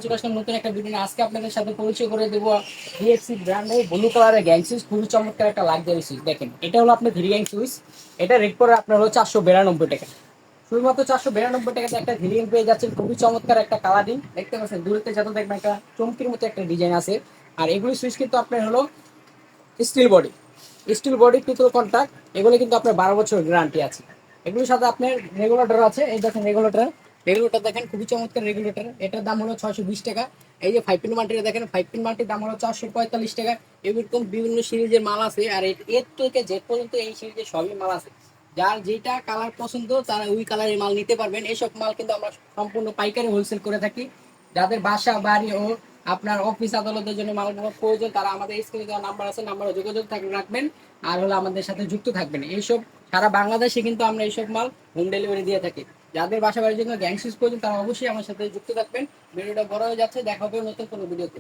চলে আসলাম নতুন একটা ভিডিও নিয়ে। আজকে আপনাদের সাথে পরিচয় করে দেবো ডিএফসি ব্র্যান্ডের ব্লু কালারের গ্যাং সুইচ। খুবই চমৎকার একটা লাক্সারি সুইচ। দেখেন, এটা হলো আপনার ধীরি গ্যাং সুইচ। এটা রেট পরে আপনার হলো 492 টাকা। শুধুমাত্র 492 টাকাতে একটা ধীরি গ্যাং পেয়ে যাচ্ছেন। খুবই চমৎকার একটা কালারিং দেখতে পাচ্ছেন। দূরতে যত দেখবেন একটা চমকির মতো একটা ডিজাইন আছে। আর এগুলি সুইচ কিন্তু আপনার হলো স্টিল বডি পিতল কন্টাক্ট। এগুলো কিন্তু আপনার 12 বছর গ্যারান্টি আছে। এগুলোর সাথে আপনার রেগুলেটর আছে। এই দেখেন রেগুলেটর দেখেন, খুবই চমৎকার রেগুলেটর। এটার দাম হলো 620 টাকা। এই যে 5 পিন মাল্টিটা দেখেন, 5 পিন মাল্টির দাম হলো 445 টাকা। এরকম বিভিন্ন সিরিজের মাল আছে। আর এর থেকে জেড পর্যন্ত এই সিরিজের সবই মাল আছে। যার যেটা কালার পছন্দ তারা ওই কালারের মাল নিতে পারবেন। এইসব মাল কিন্তু আমরা সম্পূর্ণ পাইকারি হোলসেল করে থাকি। যাদের বাসা বাড়ি ও আপনার অফিস আদালতের জন্য মালগুলো প্রয়োজন, তারা আমাদের স্ক্রিনে দেওয়া নাম্বার আছে, নাম্বারে যোগাযোগ রাখবেন। আর হলো আমাদের সাথে যুক্ত থাকবেন। এইসব সারা বাংলাদেশে কিন্তু আমরা এইসব মাল হোম ডেলিভারি দিয়ে থাকি। যাদের বাসা বাড়ির জন্য গ্যাং সুইচ প্রয়োজন তারা অবশ্যই আমার সাথে যুক্ত থাকবেন। ভিডিওটা বড় হয়ে যাচ্ছে, দেখা হবে নতুন কোনো ভিডিওতে।